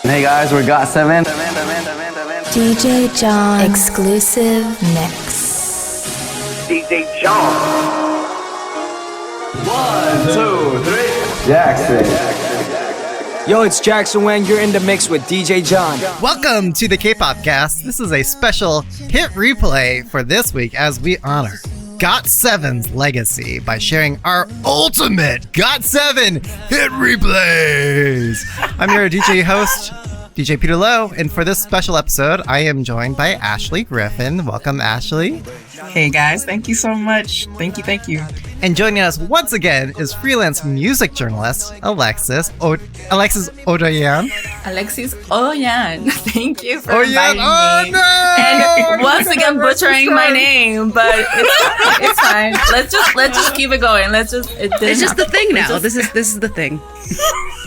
Hey guys, we're GOT7. DJ John exclusive mix. DJ John. 1, 2, 3. Jackson. Yo, it's Jackson Wang. You're in the mix with DJ John. Welcome to the Kpopcast. This is a special hit replay for this week as we honor GOT7's legacy by sharing our ultimate GOT7 hit replays. I'm your DJ host, DJ Peter Lowe, and for this special episode, I am joined by Ashley Griffin. Welcome, Ashley. Hey guys, thank you so much. Thank you. And joining us once again is freelance music journalist Alexis Hodoyán. Alexis Hodoyán. Thank you for inviting me. Oh no! And once again butchering my name, but it's fine. Let's just keep it going. It's just the thing now. This is the thing.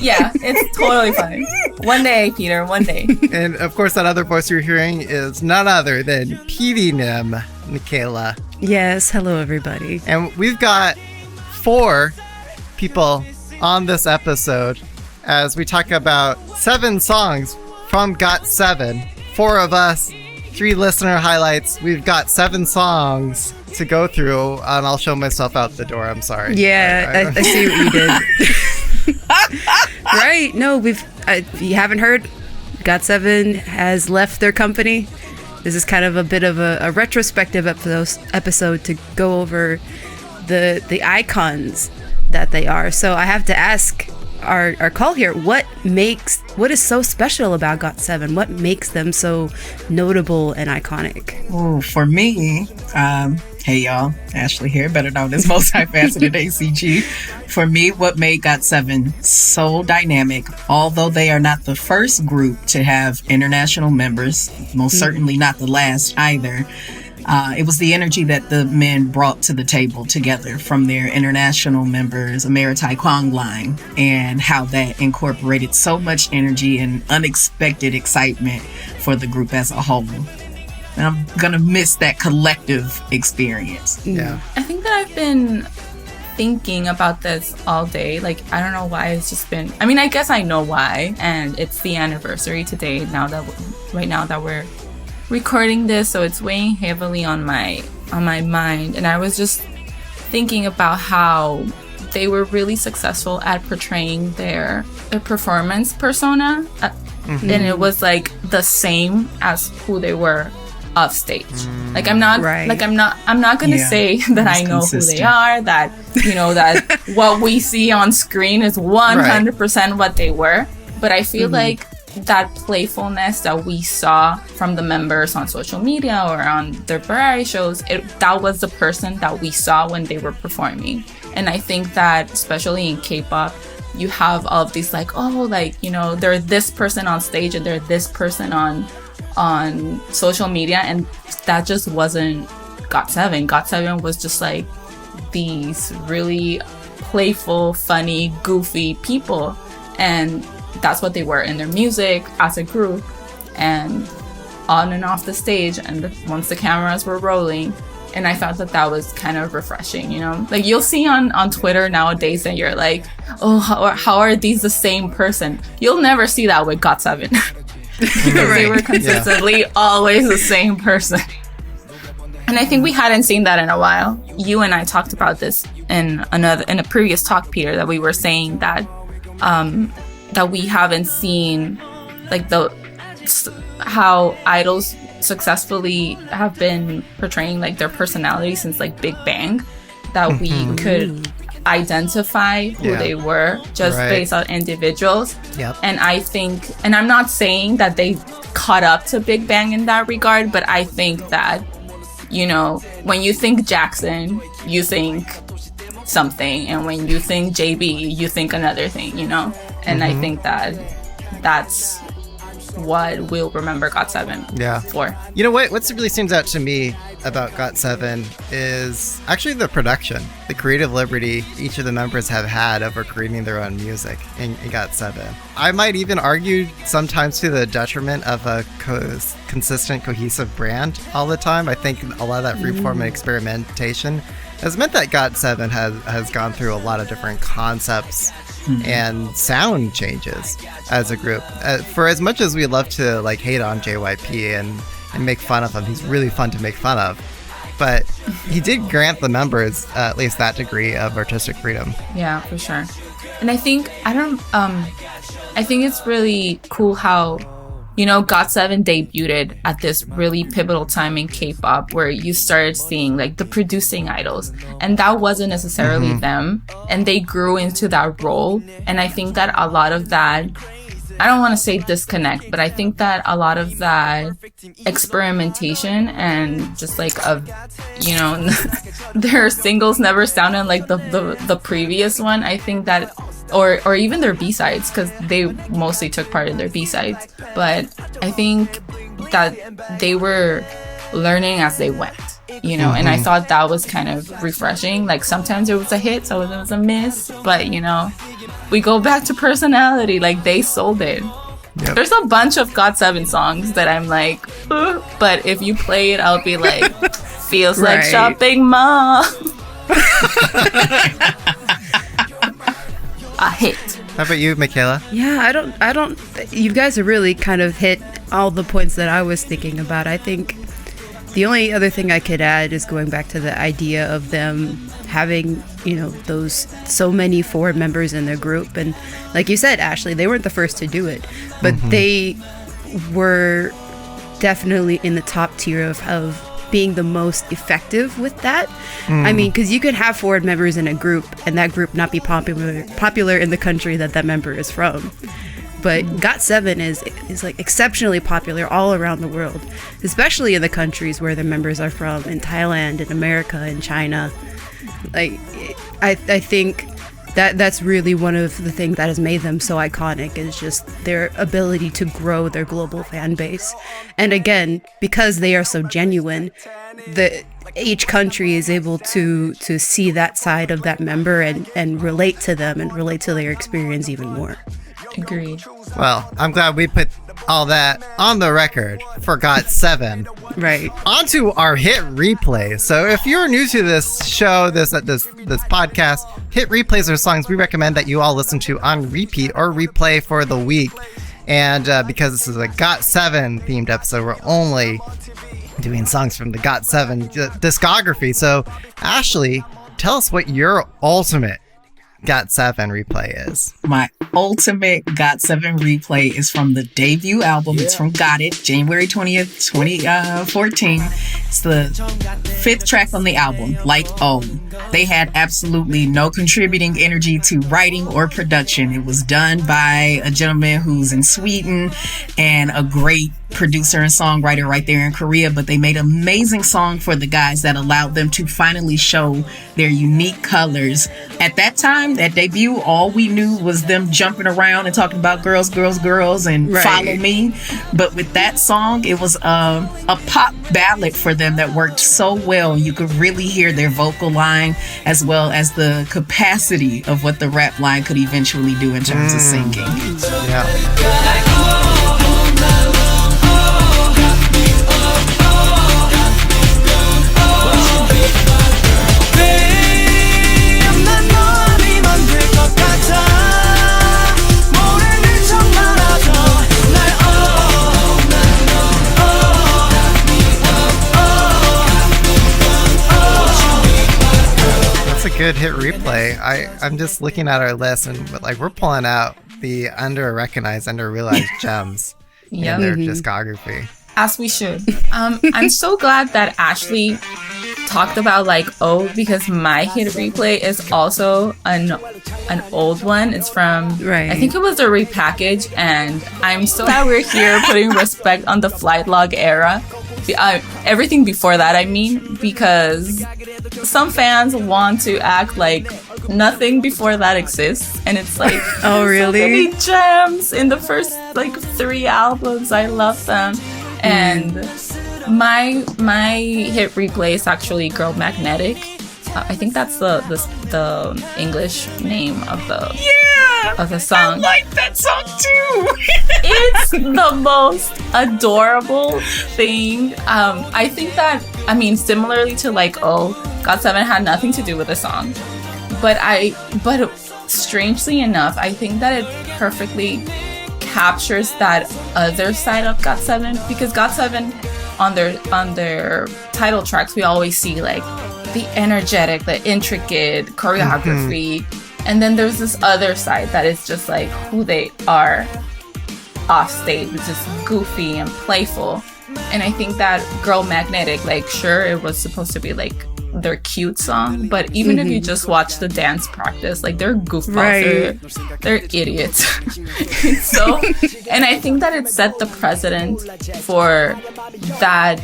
Yeah, it's totally fine. One day, Peter. One day. And of course, that other voice you're hearing is none other than PD Nim, Michaela. Yes, hello everybody. And we've got 4 people on this episode as we talk about 7 songs from GOT7. 4 of us, 3 listener highlights. We've got 7 songs to go through, and I'll show myself out the door. I'm sorry. Yeah, I see what you did. Right? No, if you haven't heard, GOT7 has left their company. This is kind of a bit of a retrospective episode to go over the icons that they are. So I have to ask our call here, what is so special about GOT7? What makes them so notable and iconic? Oh, for me, hey y'all, Ashley here, better known as multifaceted ACG. For me, what made GOT7 so dynamic, although they are not the first group to have international members, most certainly not the last either, it was the energy that the men brought to the table together from their international members, Ameritai Kwong line, and how that incorporated so much energy and unexpected excitement for the group as a whole. And I'm going to miss that collective experience. Yeah. I think that I've been thinking about this all day. Like, I don't know why it's just been, I mean, I guess I know why. And it's the anniversary today, right now that we're recording this. So it's weighing heavily on my mind. And I was just thinking about how they were really successful at portraying their performance persona. And it was like the same as who they were off stage. Like I'm not gonna say that I know consistent. who they are, that that what we see on screen is 100% what they were. But I feel like that playfulness that we saw from the members on social media or on their variety shows, that was the person that we saw when they were performing. And I think that especially in K-pop, you have all of these they're this person on stage and they're this person on social media, and that just wasn't GOT7. GOT7 was just like these really playful, funny, goofy people, and that's what they were in their music as a group and on and off the stage and once the cameras were rolling. And I thought that was kind of refreshing, like you'll see on Twitter nowadays that you're like, oh, how are these the same person? You'll never see that with GOT7 because they were consistently always the same person. And I think we hadn't seen that in a while. You and I talked about this in a previous talk, Peter, that we were saying that that we haven't seen like how idols successfully have been portraying like their personality since like Big Bang, that we could identify who they were just based on individuals. And I think, and I'm not saying that they caught up to Big Bang in that regard, but I think that when you think Jackson, you think something, and when you think JB, you think another thing, and I think that that's what we'll remember GOT7 for. You know what really stands out to me about GOT7 is actually the production, the creative liberty each of the members have had over creating their own music in GOT7. I might even argue sometimes to the detriment of a consistent, cohesive brand all the time. I think a lot of that freeform and experimentation has meant that GOT7 has gone through a lot of different concepts and sound changes as a group. For as much as we love to like hate on JYP and make fun of him, he's really fun to make fun of. But he did grant the members at least that degree of artistic freedom. Yeah, for sure. And I think it's really cool how, you know, GOT7 debuted at this really pivotal time in K-pop where you started seeing like the producing idols, and that wasn't necessarily them, and they grew into that role. And I think that a lot of that, I don't want to say disconnect, but I think that a lot of that experimentation and just like you know, their singles never sounded like the previous one. I think that, or even their B-sides, because they mostly took part in their B-sides. But I think that they were learning as they went, you know, and I thought that was kind of refreshing. Like sometimes it was a hit, so it was a miss, but you know, we go back to personality, like they sold it. Yep. There's a bunch of GOT7 songs that I'm like, ugh, but if you play it, I'll be like, feels like shopping mall. A hit. How about you, Michaela? Yeah, I don't, you guys have really kind of hit all the points that I was thinking about. I think the only other thing I could add is going back to the idea of them having, you know, those so many foreign members in their group. And like you said, Ashley, they weren't the first to do it, but they were definitely in the top tier of being the most effective with that. I mean, because you could have foreign members in a group and that group not be popular in the country that member is from. But GOT7 is like exceptionally popular all around the world, especially in the countries where the members are from, in Thailand, in America, in China. Like, I think that's really one of the things that has made them so iconic, is just their ability to grow their global fan base. And again, because they are so genuine, each country is able to see that side of that member and relate to them and relate to their experience even more. Agreed. Well, I'm glad we put all that on the record for GOT7. Right. Onto our hit replay. So if you're new to this show, this podcast, hit replays are songs we recommend that you all listen to on repeat or replay for the week. And because this is a GOT7 themed episode, we're only doing songs from the GOT7 discography. So Ashley, tell us what your ultimate GOT7 replay is. My ultimate GOT7 replay is from the debut album. It's from Got It, January 20th, 2014. It's the 5th track on the album, Like Oh. They had absolutely no contributing energy to writing or production. It was done by a gentleman who's in Sweden and a great producer and songwriter right there in Korea, but they made an amazing song for the guys that allowed them to finally show their unique colors. At that time, that debut, all we knew was them jumping around and talking about girls, girls, girls, and follow me. But with that song, it was a pop ballad for them that worked so well. You could really hear their vocal line as well as the capacity of what the rap line could eventually do in terms of singing. Yeah. That's a good hit replay. I'm just looking at our list and like we're pulling out the under-recognized, under-realized gems in their discography. As we should. I'm so glad that Ashley talked about like because my hit replay is also an old one. It's from I think it was a repackage, and I'm so glad we're here putting respect on the flight log era. Everything before that, I mean, because some fans want to act like nothing before that exists, and it's like oh really? So many gems in the first like 3 albums. I love them. And my hit replay is actually Girl Magnetic. I think that's the English name of the song. I like that song too. It's the most adorable thing. I think that, I mean, similarly to like GOT7 had nothing to do with the song, but strangely enough, I think that it perfectly captures that other side of GOT7, because GOT7 on their title tracks, we always see like the energetic, the intricate choreography, and then there's this other side that is just like who they are off stage, which is goofy and playful. And I think that Girl Magnetic, like, sure, it was supposed to be like their cute song, but even if you just watch the dance practice, like, they're goofballs, they're idiots. So, and I think that it set the precedent for that,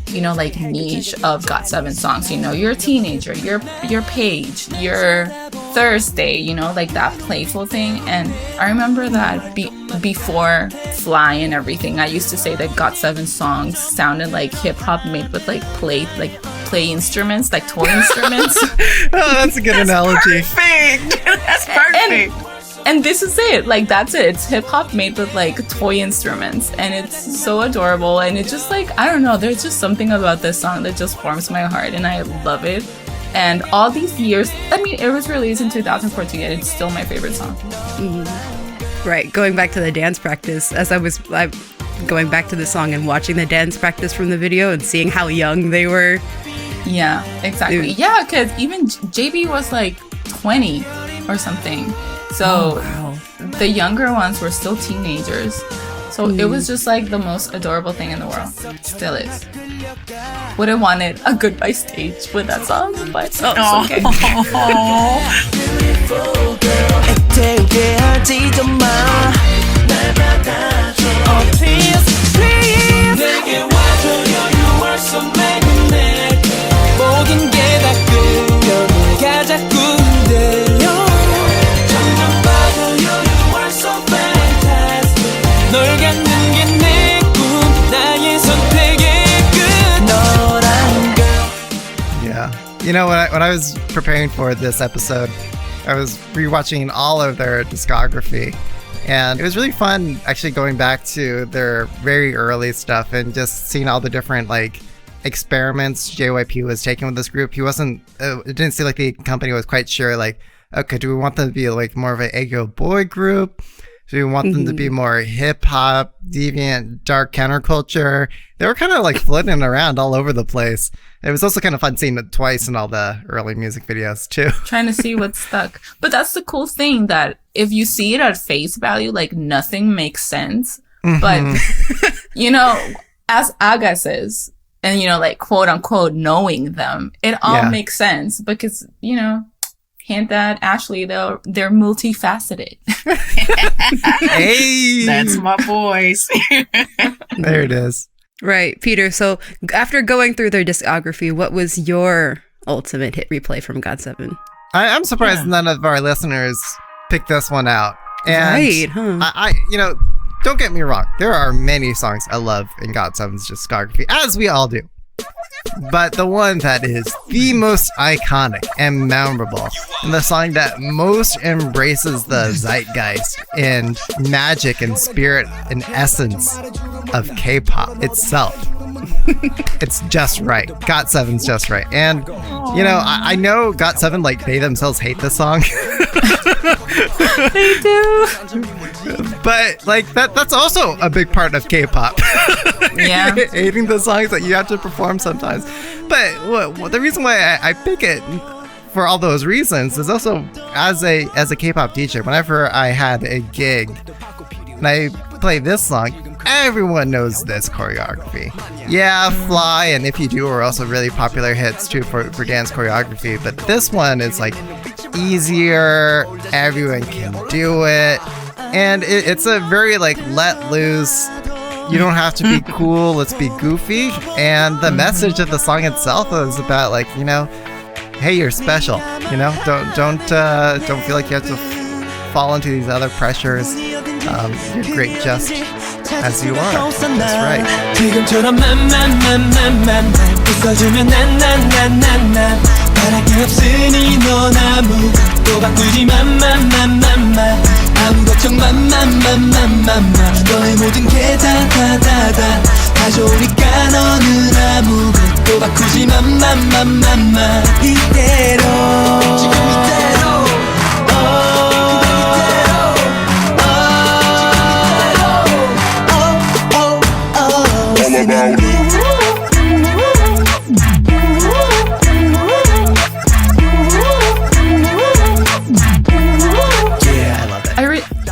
you know, like, niche of GOT7 songs. You know, you're a teenager, you're Paige, you're Thursday, you know, like that playful thing. And I remember that before Fly and everything, I used to say that GOT7 songs sounded like hip hop made with like play instruments, like toy instruments. Oh, that's a good analogy. Perfect. That's perfect. And this is it. Like, that's it. It's hip hop made with like toy instruments, and it's so adorable. And it's just like, I don't know, there's just something about this song that just warms my heart, and I love it. And all these years, I mean, it was released in 2014, and it's still my favorite song. Right. Going back to the dance practice, as I going back to the song and watching the dance practice from the video and seeing how young they were. Yeah, exactly. Yeah, because even JB was like 20 or something. So the younger ones were still teenagers. So it was just like the most adorable thing in the world. Still is. Would have wanted a goodbye stage with that song, but it's okay. You know, when I was preparing for this episode, I was rewatching all of their discography, and it was really fun actually going back to their very early stuff and just seeing all the different like experiments JYP was taking with this group. He wasn't, it didn't seem like the company was quite sure, like, okay, do we want them to be like more of an aegyo boy group? Do we want them to be more hip hop, deviant, dark counterculture? They were kind of like floating around all over the place. It was also kind of fun seeing it twice in all the early music videos too. Trying to see what's stuck. But that's the cool thing, that if you see it at face value, like, nothing makes sense. But, you know, as AHGASES, and, you know, like, quote unquote, knowing them, it all makes sense because, you know, hint at Ashley, they're multifaceted. Hey, that's my voice. There it is. Right, Peter. So after going through their discography, what was your ultimate hit replay from GOT7? I'm surprised none of our listeners picked this one out. And right, huh? I you know, don't get me wrong. There are many songs I love in GOT7's discography, as we all do. But the one that is the most iconic and memorable, and the song that most embraces the zeitgeist and magic and spirit and essence of K-pop itself. It's Just Right. GOT7's Just Right. And, you know, I know GOT7, like, they themselves hate this song. They do. But, like, that's also a big part of K-pop. Yeah. Hating the songs that you have to perform sometimes. But the reason why I pick it for all those reasons is also as a K-pop DJ, whenever I had a gig and I play this song, everyone knows this choreography. Yeah, Fly and If You Do are also really popular hits too for dance choreography, but this one is like easier, everyone can do it, and it's a very like let loose, you don't have to be cool, let's be goofy. And the message of the song itself is about, like, you know, hey, you're special, you know, don't feel like you have to fall into these other pressures. You're great just as you are. That's right. 지금처럼 만만만만만 웃어주면 난난난난난 바랄 게 없으니 넌 아무것도 바꾸지 만만만만만 아무 걱정 만만만만만만 너의 모든 게 다다다다 다 좋으니까 너는 아무것도 바꾸지 만만만만만 이대로 지금 이대로 about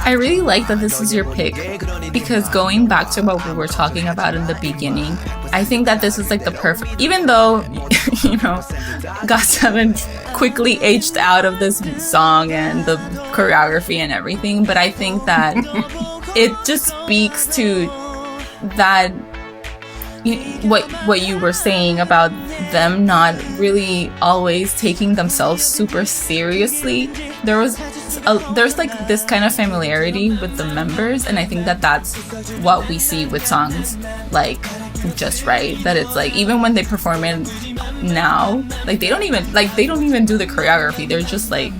I really like that this is your pick, because going back to what we were talking about in the beginning, I think that this is like the perfect, even though, you know, GOT7 quickly aged out of this song and the choreography and everything, but I think that it just speaks to that, what you were saying about them not really always taking themselves super seriously. There's like this kind of familiarity with the members, and I think that that's what we see with songs like Just Right, that it's like even when they perform it now, like they don't even do the choreography. They're just like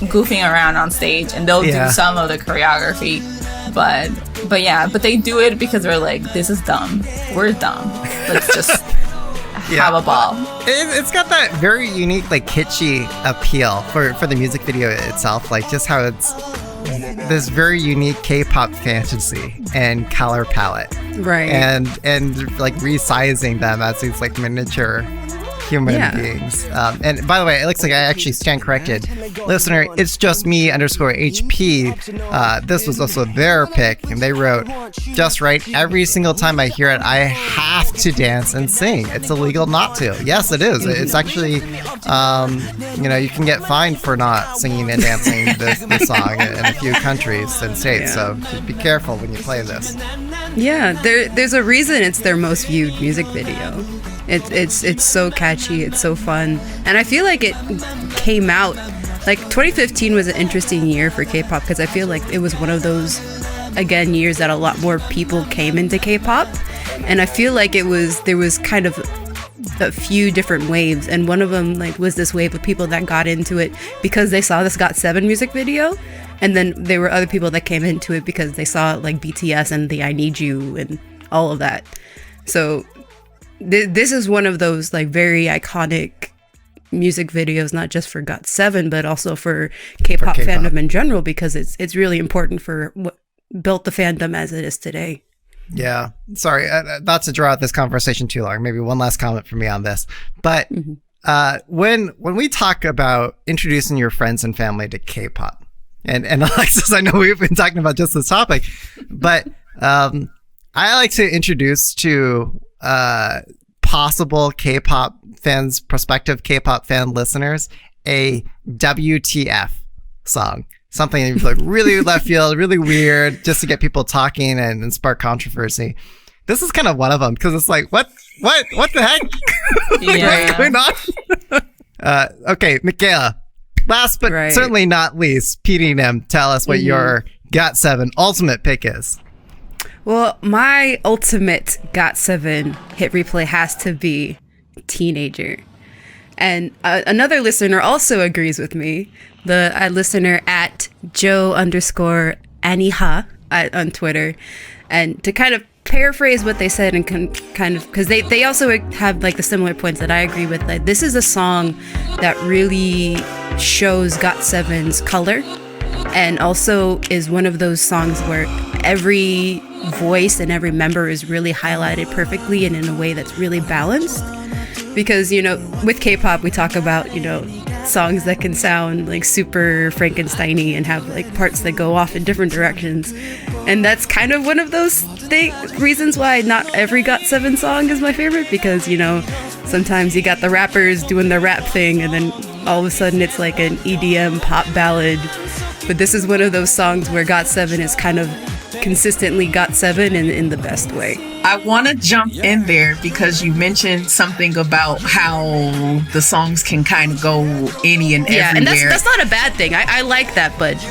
goofing around on stage, and they'll do some of the choreography, but they do it because they're like, this is dumb, we're dumb, let's just have a ball. It's got that very unique, like, kitschy appeal for the music video itself, like just how it's this very unique K-pop fantasy and color palette, right? And like resizing them as these like miniature human beings. And by the way, it looks like I actually stand corrected. Listener, it's just me _HP. This was also their pick, and they wrote, Just Right. Every single time I hear it, I have to dance and sing. It's illegal not to. Yes, it is. It's actually, you can get fined for not singing and dancing this song in a few countries and states. So just be careful when you play this. Yeah, there's a reason it's their most viewed music video. It's so catchy, it's so fun, and I feel like it came out like 2015 was an interesting year for K-pop, because I feel like it was one of those years that a lot more people came into K-pop, and I feel like there was kind of a few different waves, and one of them like was this wave of people that got into it because they saw this GOT7 music video, and then there were other people that came into it because they saw like BTS and the I Need You and all of that. So this is one of those like very iconic music videos, not just for GOT7 but also for K-pop fandom in general, because it's really important for what built the fandom as it is today. Yeah, sorry, not to draw out this conversation too long. Maybe one last comment from me on this, but when we talk about introducing your friends and family to K-pop, and Alexis, I know we've been talking about just this topic, but I like to introduce to possible K-pop fans, prospective K-pop fan listeners, a WTF song. Something like really left field, really weird, just to get people talking and spark controversy. This is kind of one of them, because it's like, what the heck? What's going on? Okay, Michaela, last but certainly not least, PDM, tell us what your GOT7 ultimate pick is. Well, my ultimate GOT7 hit replay has to be Teenager. And another listener also agrees with me. The listener at Joe_Aniha on Twitter. And to kind of paraphrase what they said, and kind of, because they also have like the similar points that I agree with. Like, this is a song that really shows GOT7's color, and also is one of those songs where every voice and every member is really highlighted perfectly and in a way that's really balanced. Because, with K-pop, we talk about, songs that can sound like super Frankenstein-y and have like parts that go off in different directions. And that's kind of one of those reasons why not every GOT7 song is my favorite, because, sometimes you got the rappers doing their rap thing and then all of a sudden it's like an EDM pop ballad. But this is one of those songs where GOT7 is kind of consistently GOT7 in the best way. I want to jump in there because you mentioned something about how the songs can kind of go any and everywhere. And that's not a bad thing. I like that, but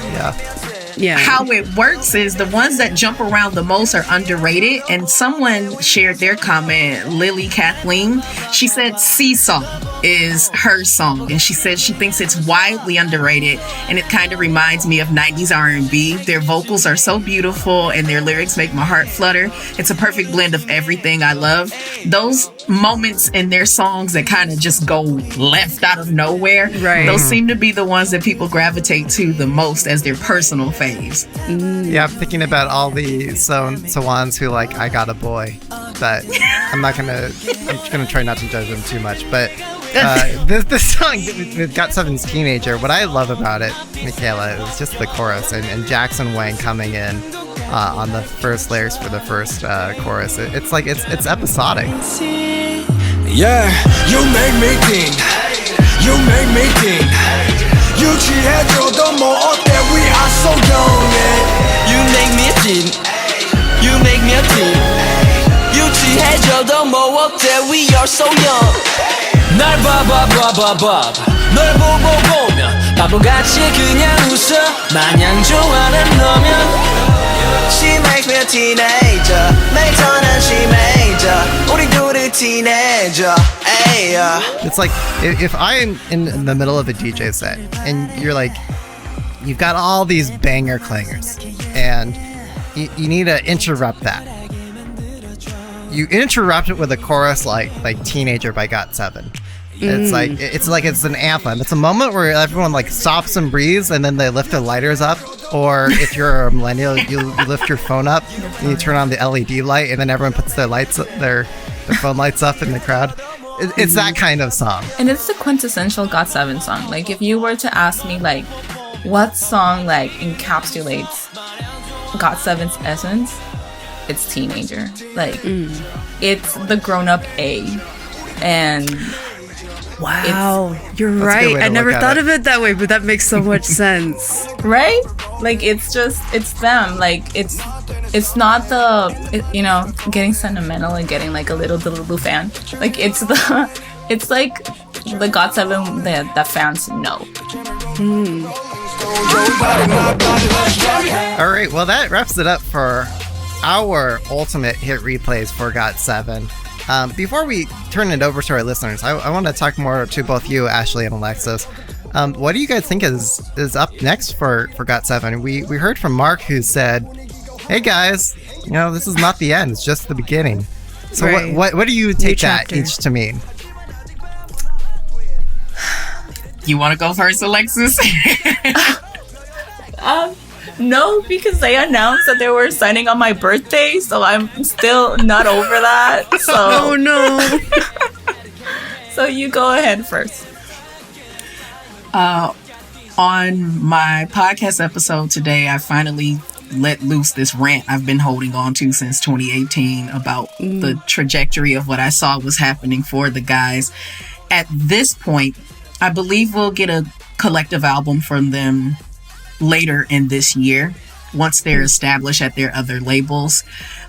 yeah. How it works is the ones that jump around the most are underrated. And someone shared their comment, Lily Kathleen. She said Seesaw is her song, and she said she thinks it's widely underrated, and it kind of reminds me of 90s R&B. Their vocals are so beautiful and their lyrics make my heart flutter. It's a perfect blend of everything I love. Those moments in their songs that kind of just go left out of nowhere, those seem to be the ones that people gravitate to the most as their personal faves. Yeah, I'm thinking about all the Sawans who like I Got a Boy. but I'm just gonna try not to judge them too much. But this song with GOT7's Teenager, what I love about it, Michaela, is just the chorus and Jackson Wang coming in on the first lyrics for the first chorus. It's episodic. Yeah, you make me think. You make me think. 유치해줘도 뭐 어때? We are so young. Yeah. You make me think. You make me think. 유치해줘도 뭐 어때? We are so young. 날 봐봐. 널 보고 보면 바보같이 그냥 웃어. 마냥 좋아하는 너면. She makes me a teenager. 매턴한 she major. 우리 둘이 teenager. Ay. It's like if I'm in the middle of a DJ set and you're like, you've got all these banger clangers and you need to interrupt that. You interrupt it with a chorus like Teenager by GOT7. It's like it's an anthem. It's a moment where everyone like stops and breathes, and then they lift their lighters up. Or if you're a millennial, you lift your phone up and you turn on the LED light, and then everyone puts their phone lights up in the crowd. It's that kind of song. And it's the quintessential GOT7 song. Like if you were to ask me like what song like encapsulates GOT7's essence, it's Teenager. Like it's the grown-up A. And wow, you're right. I never thought of it that way, but that makes so much sense. Right? Like it's them. Like it's not getting sentimental and getting like a little fan. Like it's like the GOT7 that fans know. All right, well that wraps it up for our ultimate hit replays for GOT7. Before we turn it over to our listeners, I want to talk more to both you, Ashley and Alexis. What do you guys think is up next for GOT7? We heard from Mark, who said, "Hey guys, this is not the end; it's just the beginning." So right. what do you take that each to mean? You want to go first, Alexis? No, because they announced that they were signing on my birthday, so I'm still not over that. So. Oh no. So you go ahead first. On my podcast episode today, I finally let loose this rant I've been holding on to since 2018 about the trajectory of what I saw was happening for the guys. At this point, I believe we'll get a collective album from them later in this year once they're established at their other labels.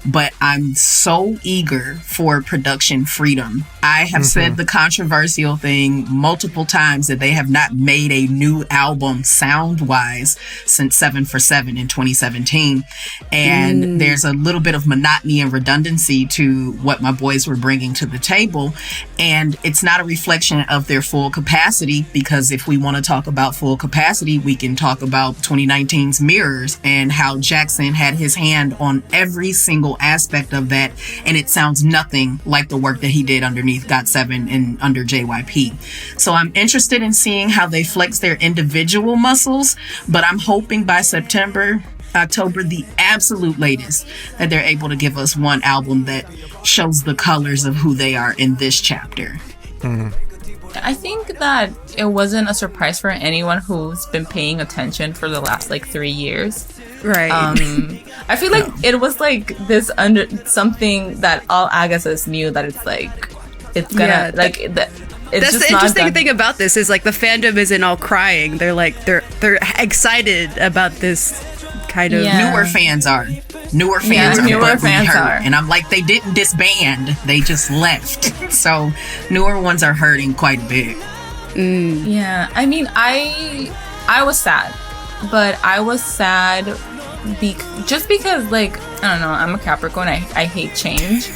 But I'm so eager for production freedom. I have said the controversial thing multiple times that they have not made a new album sound-wise since 7 for 7 in 2017. And there's a little bit of monotony and redundancy to what my boys were bringing to the table. And it's not a reflection of their full capacity, because if we want to talk about full capacity, we can talk about 2019's Mirrors and how Jackson had his hand on every single aspect of that, and it sounds nothing like the work that he did underneath GOT7 and under JYP. So I'm interested in seeing how they flex their individual muscles, but I'm hoping by September, October, the absolute latest, that they're able to give us one album that shows the colors of who they are in this chapter. I think that it wasn't a surprise for anyone who's been paying attention for the last 3 years. Right. I feel like it was this under something that all AHGASES knew, that it's gonna it's that's just the interesting thing about this is the fandom isn't all crying. They're they're excited about this kind of newer fans are. Newer fans are. And I'm like, they didn't disband, they just left. So newer ones are hurting quite a bit. Yeah, I mean, I was sad, but I was sad just because I don't know, I'm a Capricorn, I hate change.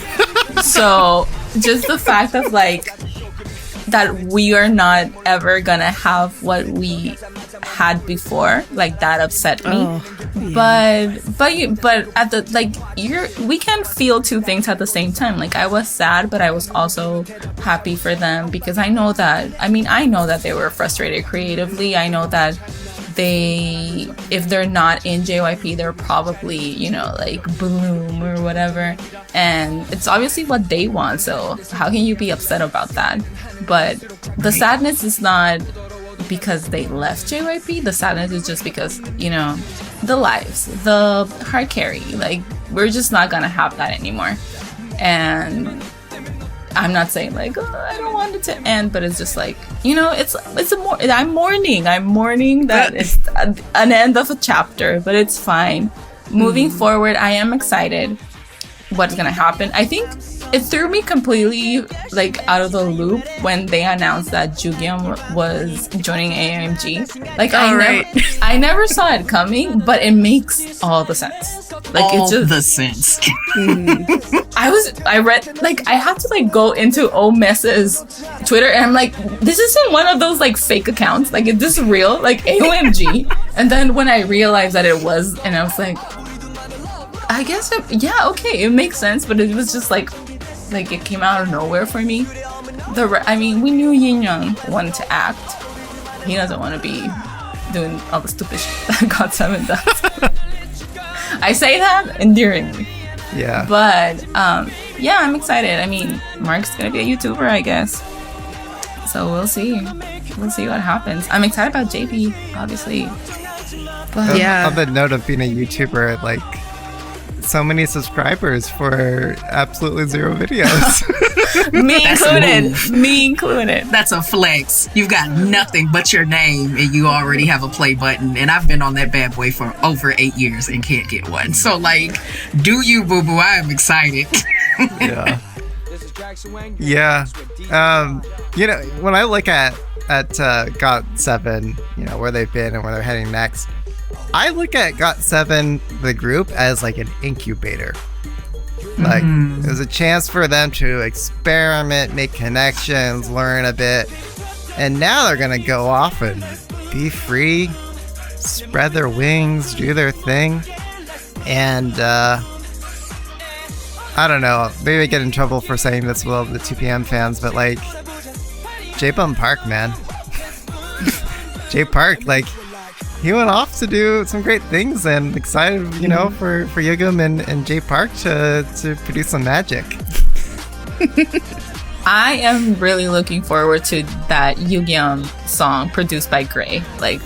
So just the fact of that we are not ever gonna have what we had before, that upset me. But at the we can feel two things at the same time. I was sad, but I was also happy for them, because I know that they were frustrated creatively. I know that if they're not in JYP, they're probably, you know, like Bloom or whatever. And it's obviously what they want, so how can you be upset about that? But the sadness is not because they left JYP. The sadness is just because, you know, the lives, the hard carry, like, we're just not gonna have that anymore. And I'm not saying like, oh, I don't want it to end, but it's just like, you know, I'm mourning that it's an end of a chapter, but it's fine. Moving forward, I am excited what's gonna happen. I think it threw me completely like out of the loop when they announced that Jookyung was joining AMG. Like, I never saw it coming, but it makes all the sense. Like, all the sense. I read, like, I had to like go into OMS's Twitter, and I'm like, this isn't one of those like fake accounts. Like, is this real? Like, OMG. And then when I realized that it was, and I was like, I guess, okay, it makes sense, but it was just like it came out of nowhere for me. I mean, we knew Yin Young wanted to act. He doesn't want to be doing all the stupid shit that GOT7 does. I say that endearingly. Yeah. But, yeah, I'm excited. I mean, Mark's gonna be a YouTuber, I guess. So we'll see. We'll see what happens. I'm excited about JB, obviously. But On the note of being a YouTuber, like, so many subscribers for absolutely 0 videos. Me included. That's a flex. You've got nothing but your name and you already have a play button. And I've been on that bad boy for over 8 years and can't get one. So, like, do you, boo boo? I am excited. Yeah. Yeah. You know, when I look at GOT7, you know, where they've been and where they're heading next, I look at GOT7, the group, as like an incubator. Like, there's a chance for them to experiment, make connections, learn a bit. And now they're going to go off and be free, spread their wings, do their thing. And, I don't know, maybe I get in trouble for saying this with the 2PM fans, but like, J-Bum Park, man. J Park, like, he went off to do some great things, and excited, you know, for Yugum and J Park to produce some magic. I am really looking forward to that Yugyeom song produced by Gray. Like,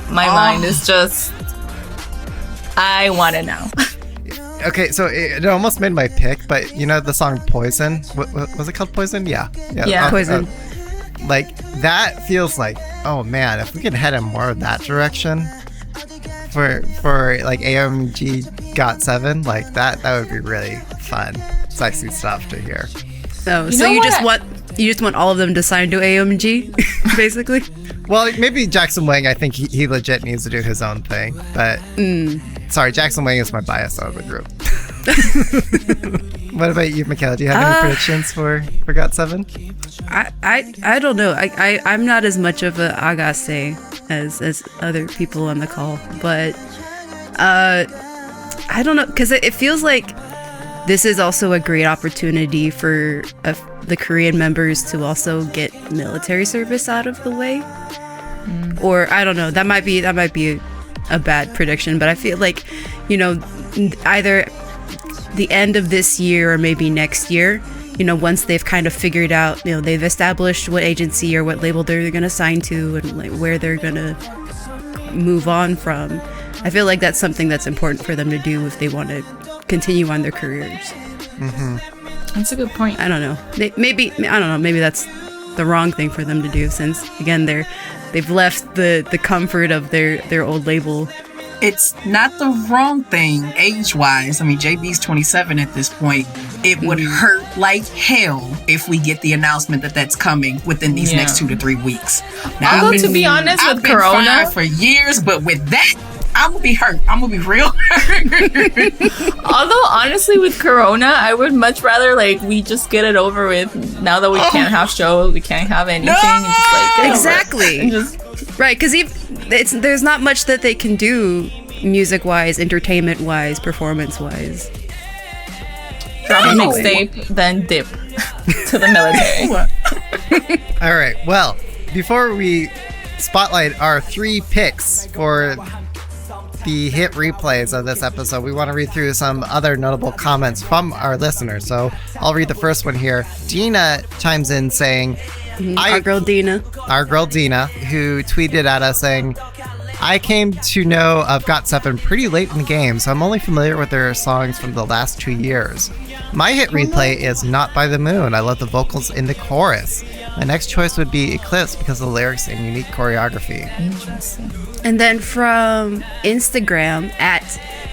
my mind is just, I want to know. Okay, so it almost made my pick, but you know the song Poison? What was it called? Poison? Yeah. Poison. Like, that feels like, oh man, if we could head in more of that direction for like AMG GOT7, like that would be really fun, sexy stuff to hear. So you just want all of them to sign to AMG, basically? Well, maybe Jackson Wang, I think he legit needs to do his own thing, but sorry, Jackson Wang is my bias out of the group. What about you, Michaela? Do you have any predictions for GOT7? I don't know. I'm not as much of a AHGASE as other people on the call, but I don't know, because it feels like this is also a great opportunity for the Korean members to also get military service out of the way. Or I don't know. That might be a bad prediction, but I feel like, you know, either the end of this year or maybe next year, you know, once they've kind of figured out, you know, they've established what agency or what label they're going to sign to and like where they're going to move on from. I feel like that's something that's important for them to do if they want to continue on their careers. That's a good point. I don't know. Maybe that's the wrong thing for them to do, since again they've left the comfort of their old label. It's not the wrong thing age-wise. I mean, JB's 27 at this point. It would hurt like hell if we get the announcement that that's coming within these next 2 to 3 weeks. Now, although, to be honest, with Corona, I've been fine for years, but with that, I'm gonna be hurt. I'm gonna be real hurt. Although, honestly, with Corona, I would much rather like we just get it over with. Now that we can't have shows, we can't have anything. No! And just, like, get Exactly. Over it. Just, right, because there's not much that they can do music-wise, entertainment-wise, performance-wise. drop a mixtape, then dip to the military. All right. Well, before we spotlight our 3 picks for the hit replays of this episode. We want to read through some other notable comments from our listeners. So I'll read the first one here. Dina chimes in saying, Our girl Dina, who tweeted at us saying, I came to know of GOT7 pretty late in the game, so I'm only familiar with their songs from the last 2 years. My hit replay is Not by the Moon. I love the vocals in the chorus. My next choice would be Eclipse because of the lyrics and unique choreography. Interesting. and then from Instagram at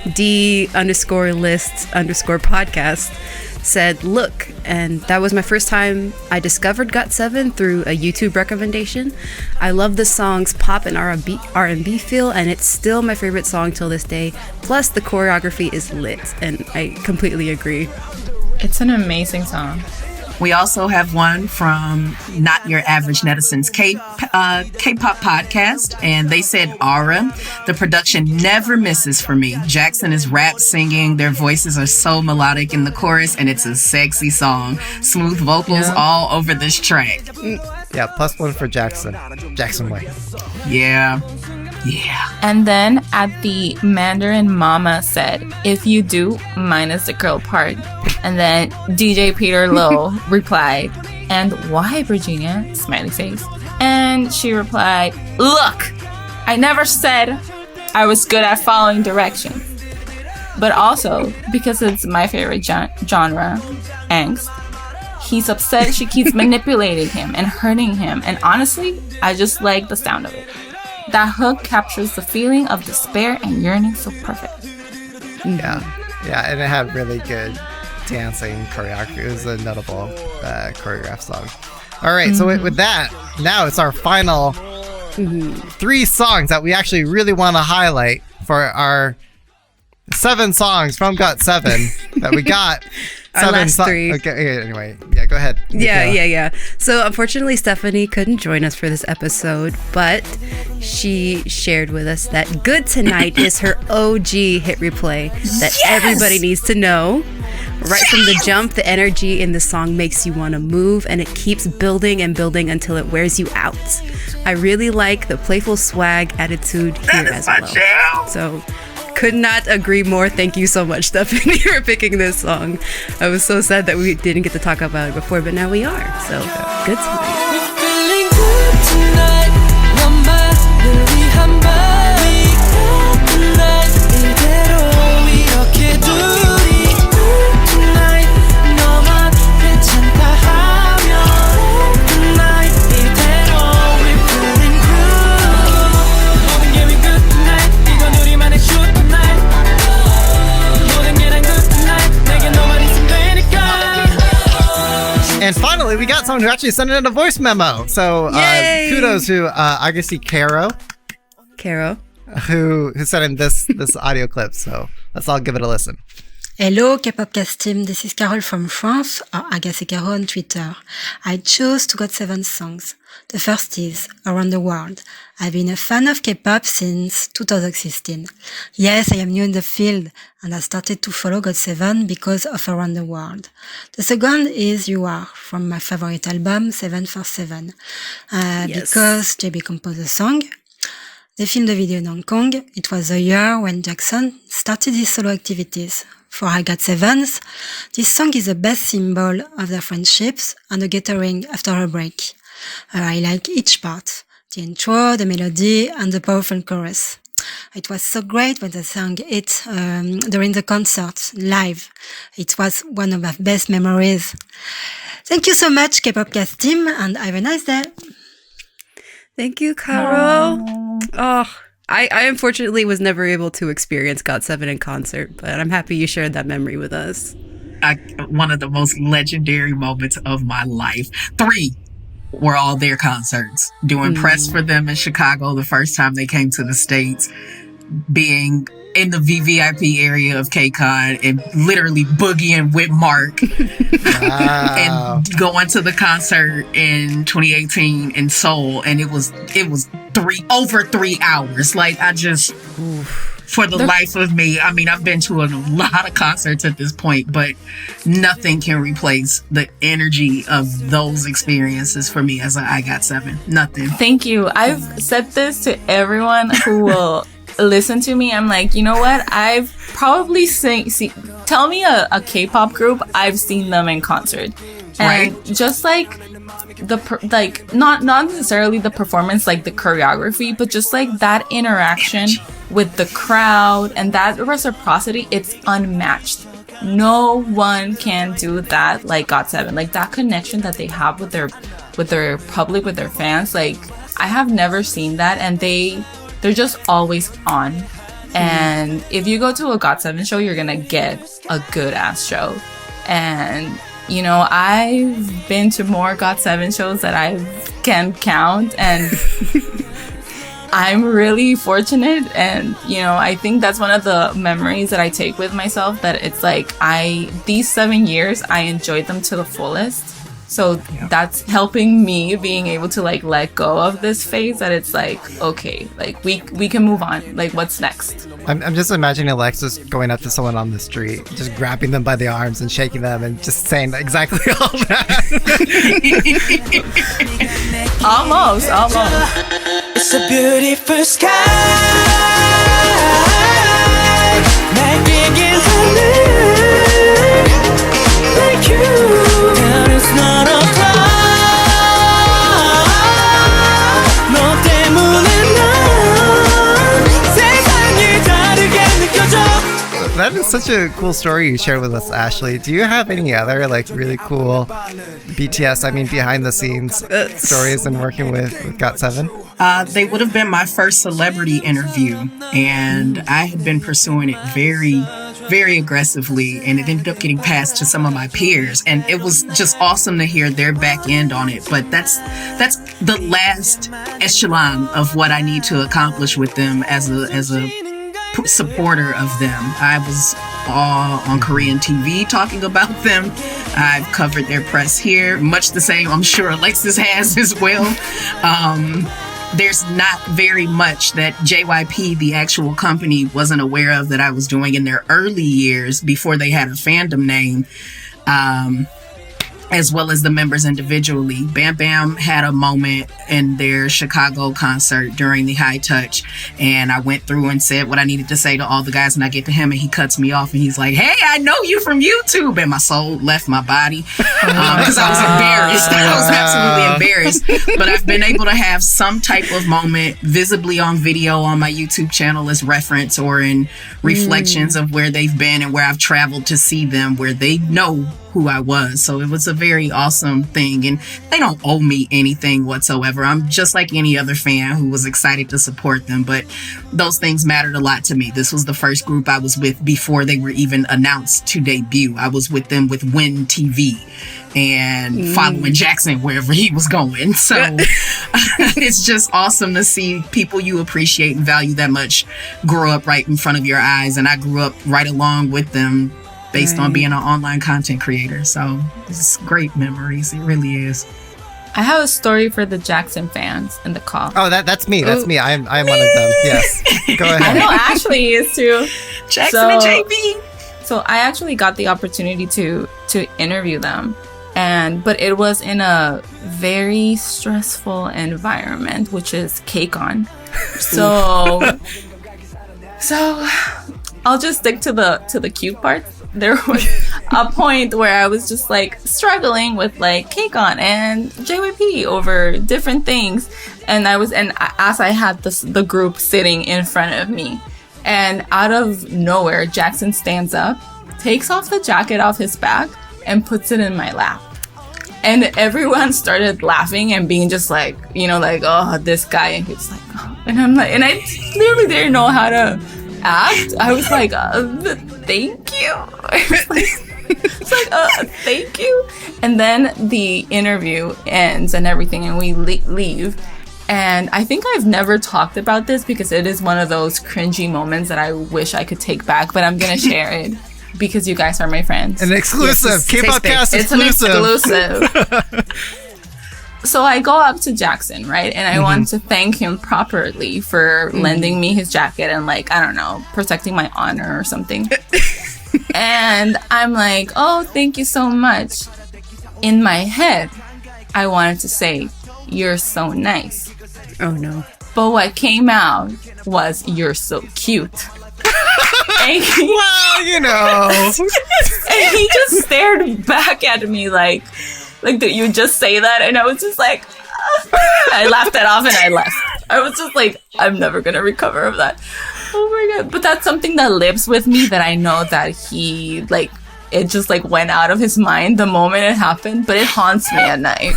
D_lists_podcast said, look, and that was my first time I discovered GOT7 through a YouTube recommendation. I love the song's pop and R&B feel, and it's still my favorite song till this day. Plus, the choreography is lit, and I completely agree. It's an amazing song. We also have one from Not Your Average Netizens K-pop podcast, and they said Aura. The production never misses for me. Jackson is rap singing. Their voices are so melodic in the chorus, and it's a sexy song. Smooth vocals all over this track. Yeah, +1 for Jackson. Jackson Wang. Yeah. And then at the Mandarin Mama said, if you do, minus the girl part. And then DJ Peter Lowe replied, and why, Virginia? Smiley face. And she replied, look, I never said I was good at following directions. But also, because it's my favorite genre, angst, he's upset she keeps manipulating him and hurting him. And honestly, I just like the sound of it. That hook captures the feeling of despair and yearning so perfect. Yeah, and it had really good dancing choreography. It was a notable choreographed song. All right, so with that, now it's our final 3 songs that we actually really want to highlight for our 7 songs from GOT7 that we got. Our last 3. Okay, anyway, yeah, go ahead. Yeah. So unfortunately, Stephanie couldn't join us for this episode, but she shared with us that Good Tonight is her OG hit replay that everybody needs to know. Right from the jump, the energy in the song makes you want to move, and it keeps building and building until it wears you out. I really like the playful swag attitude here as well. So could not agree more. Thank you so much, Stephanie, for picking this song. I was so sad that we didn't get to talk about it before, but now we are. So, Good Tonight. Feeling good tonight. 너만을 위한 밤이 good tonight. 이대로 이렇게 둘이 good tonight. 너만 괜찮다 하면 good tonight. 이대로 we're feeling good. 모든 게 we good tonight. 이건 우리만의 shoot tonight. 모든 게 난 good tonight. 내게 너만 있으면 되니까. And finally, we got someone who actually sent in a voice memo. So kudos to AHGASES Caro, who sent in this audio clip. So let's all give it a listen. Hello, Kpopcast team. This is Carol from France, or AHGASES Caro on Twitter. I chose to GOT7 songs. The first is Around the World. I've been a fan of K-pop since 2016. Yes, I am new in the field, and I started to follow GOT7 because of Around the World. The second is You Are, from my favorite album, 747. Because JB composed the song. They filmed the video in Hong Kong. It was the year when Jackson started his solo activities. For GOT7s, this song is the best symbol of their friendships and the gathering after a break. I like each part, the intro, the melody, and the powerful chorus. It was so great when they sang it during the concert, live. It was one of my best memories. Thank you so much, Kpopcast team, and have a nice day. Thank you, Caro. I unfortunately was never able to experience GOT7 in concert, but I'm happy you shared that memory with us. One of the most legendary moments of my life. 3 were all their concerts. Doing press for them in Chicago the first time they came to the States. Being in the VVIP area of KCON and literally boogieing with Mark. Wow. And going to the concert in 2018 in Seoul, and it was over 3 hours. Like, I just for the life of me. I mean, I've been to a lot of concerts at this point, but nothing can replace the energy of those experiences for me as I Got 7. Nothing. Thank you. I've said this to everyone who will listen to me. I'm like, you know what? I've probably tell me a K-pop group, I've seen them in concert. And just like not necessarily the performance, like the choreography, but just like that interaction with the crowd and that reciprocity, it's unmatched. No one can do that like GOT7. Like that connection that they have with their public, with their fans. Like I have never seen that, and they're just always on. And if you go to a GOT7 show, you're gonna get a good ass show. And you know, I've been to more GOT7 shows that I can count, and I'm really fortunate. And you know, I think that's one of the memories that I take with myself, that it's like these 7 years I enjoyed them to the fullest. So that's helping me being able to like let go of this phase, that it's like, okay, like we can move on. Like what's next? I'm just imagining Alexis going up to someone on the street, just grabbing them by the arms and shaking them and just saying exactly all that. Almost. It's a beautiful sky. Like you, and it's not a cloud. 너 때문에 난 세상이 다르게 느껴져. That is such a cool story you shared with us, Ashley. Do you have any other like really cool BTS, I mean behind the scenes stories in working with GOT7? They would have been my first celebrity interview, and I had been pursuing it very, very aggressively, and it ended up getting passed to some of my peers, and it was just awesome to hear their back end on it. But that's the last echelon of what I need to accomplish with them as a supporter of them. I was all on Korean TV talking about them. I've covered their press here, much the same I'm sure Alexis has as well. There's not very much that JYP, the actual company, wasn't aware of that I was doing in their early years before they had a fandom name, as well as the members individually. Bam Bam had a moment in their Chicago concert during the High Touch, and I went through and said what I needed to say to all the guys, and I get to him and he cuts me off and he's like, "Hey, I know you from YouTube," and my soul left my body because I was embarrassed. I was absolutely embarrassed. But I've been able to have some type of moment visibly on video on my YouTube channel as reference, or in reflections of where they've been and where I've traveled to see them, where they know who I was. So it was a very awesome thing, and they don't owe me anything whatsoever. I'm just like any other fan who was excited to support them, but those things mattered a lot to me. This was the first group I was with before they were even announced to debut. I was with them with Win TV and following Jackson wherever he was going. So it's just awesome to see people you appreciate and value that much grow up right in front of your eyes. And I grew up right along with them based on being an online content creator. So it's great memories. It really is. I have a story for the Jackson fans in the call. Oh, that's me. That's me. I'm one of them. Yes. Go ahead. I know Ashley is too. Jackson and JB. So I actually got the opportunity to interview them. But it was in a very stressful environment, which is KCON. So I'll just stick to the cute part. There was a point where I was just like struggling with like KCON and JYP over different things, and as I had the group sitting in front of me, and out of nowhere Jackson stands up, takes off the jacket off his back, and puts it in my lap. And everyone started laughing and being just like, you know, like, oh, this guy. And he was like, oh. And I'm like, and I clearly didn't know how to act. I was like, thank you. It's like, thank you. And then the interview ends and everything, and we leave. And I think I've never talked about this because it is one of those cringy moments that I wish I could take back, but I'm going to share it. Because you guys are my friends. An exclusive. Yes, Kpopcast exclusive. It's an exclusive. So I go up to Jackson, right? And I want to thank him properly for lending me his jacket and, like, I don't know, protecting my honor or something. And I'm like, oh, thank you so much. In my head, I wanted to say, you're so nice. Oh, no. But what came out was, you're so cute. Well, you know. And he just stared back at me like, did you just say that? And I was just like, I laughed it off and I left. I was just like, I'm never going to recover of that. Oh my God. But that's something that lives with me, that I know that he, like, it just, like, went out of his mind the moment it happened, but it haunts me at night.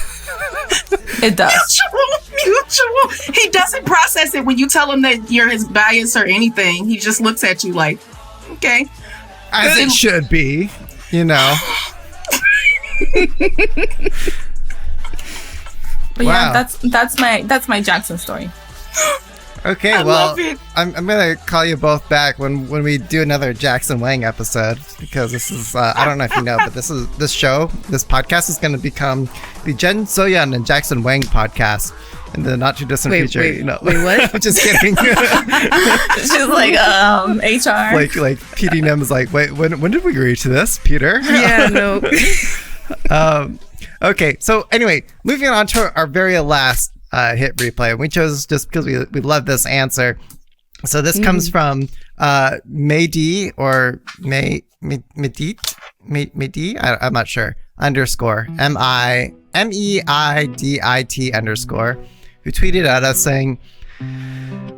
It does. Mutual. He doesn't process it when you tell him that you're his bias or anything. He just looks at you like, okay. As it should be, you know. But yeah, that's my Jackson story. Okay, I love it. I'm gonna call you both back when we do another Jackson Wang episode, because this is I don't know if you know, but this podcast is gonna become the Jen Soyeon and Jackson Wang podcast in the not too distant future. Wait, you know. wait, what? I'm just kidding. She's like, HR. Like PD Nem is like, wait, when did we agree to this, Peter? Yeah, no. Okay, so anyway, moving on to our very last hit replay. We chose just because we love this answer. So this comes from Mehdi or Medit, I'm not sure, underscore MEIDIT underscore, who tweeted at us saying,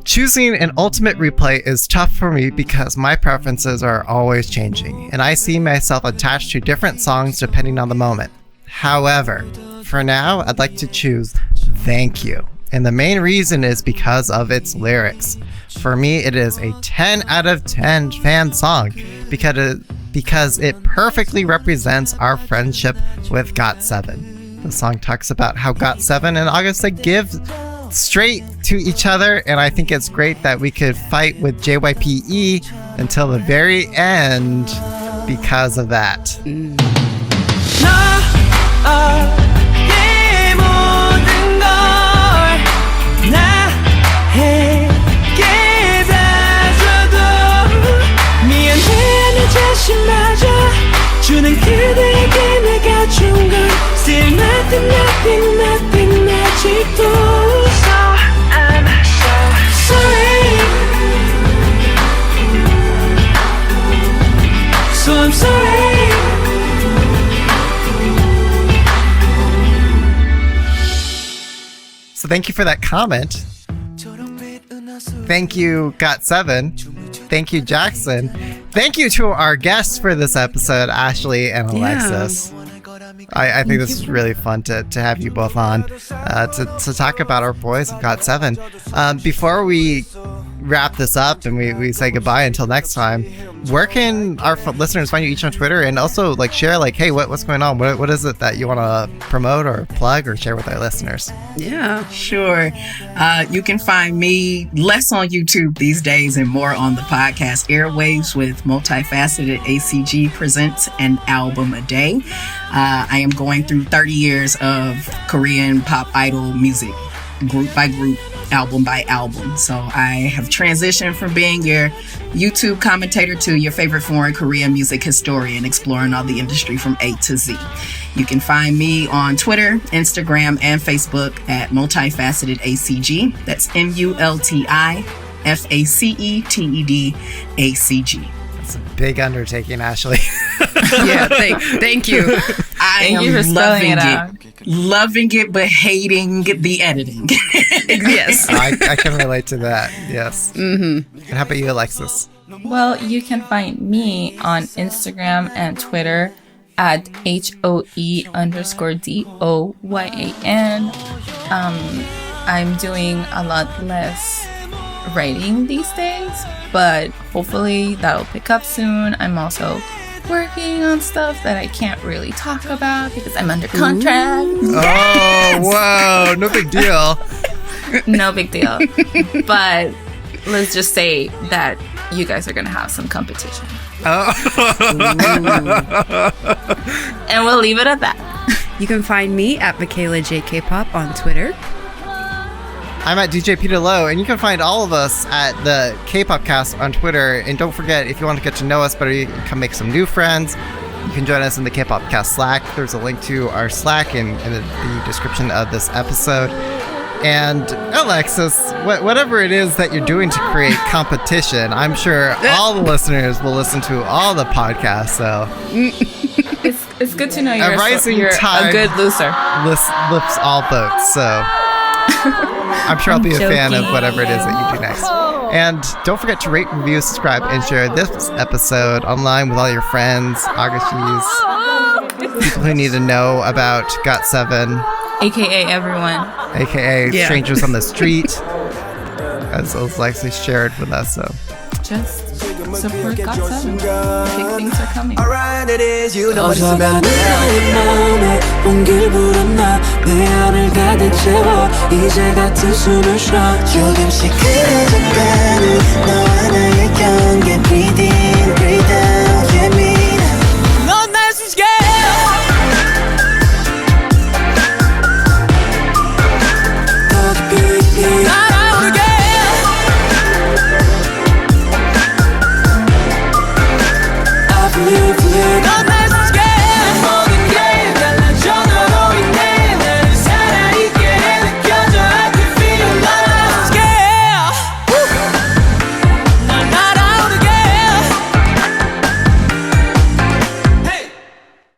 choosing an ultimate replay is tough for me because my preferences are always changing, and I see myself attached to different songs depending on the moment. However, for now, I'd like to choose Thank You. And the main reason is because of its lyrics. For me, it is a 10 out of 10 fan song because it perfectly represents our friendship with GOT7. The song talks about how GOT7 and AHGASES give straight to each other, and I think it's great that we could fight with JYPE until the very end because of that. 주는 그대에게 내가 준 건 Still nothing 아직도 So I'm so sorry So I'm sorry So thank you for that comment. Thank you, GOT7. Thank you, Jackson. Thank you to our guests for this episode, Ashley and Alexis. I think this is really fun to have you both on to talk about our boys of GOT7. Before we wrap this up and we say goodbye until next time, where can our listeners find you each on Twitter, and also like share like, hey, what's going on? What is it that you want to promote or plug or share with our listeners? Yeah, sure. You can find me less on YouTube these days and more on the podcast Airwaves with Multifaceted ACG presents an album a day. I am going through 30 years of Korean pop idol music, group by group, album by album. So I have transitioned from being your YouTube commentator to your favorite foreign Korean music historian, exploring all the industry from A to Z. You can find me on Twitter, Instagram, and Facebook at Multifaceted ACG. That's MULTIFACETED ACG. It's a big undertaking, Ashley. Yeah, thank you. Thank you for spelling it out. Loving it, but hating the editing. Yes. I can relate to that. Yes. Mm-hmm. And how about you, Alexis? Well, you can find me on Instagram and Twitter at HOE_DOYAN. I'm doing a lot less writing these days, but hopefully that'll pick up soon. I'm also working on stuff that I can't really talk about because I'm under contract. Yes! Oh, whoa. No big deal. No big deal. But let's just say that you guys are going to have some competition. Oh. And we'll leave it at that. You can find me at Michaela J. Kpop on Twitter. I'm at DJ Peter Lowe, and you can find all of us at the Kpopcast on Twitter. And don't forget, if you want to get to know us better, you can come make some new friends. You can join us in the Kpopcast Slack. There's a link to our Slack in the description of this episode. And Alexis, whatever it is that you're doing to create competition, I'm sure all the listeners will listen to all the podcasts. So it's good to know you're a rising you're tide a good loser. Lifts all boats. So I'm sure I'll be a fan of whatever it is that you do next. And don't forget to rate, review, subscribe, and share this episode online with all your friends, AHGASES, people who need to know about GOT7, AKA everyone. AKA strangers on the street, as Alexis shared with us. So just support GOT7. Big things are coming. Alright, it is you know what's up. 나의 마음에 온길 불었나 내 안을 가득 채워 이제 같은 숨을 쉬어 조금씩 그려져가는 너와 나의 경계 Breathe in, breathe out 예민해 넌 날 숨쉬게 더 깊이 날아오르게 I believe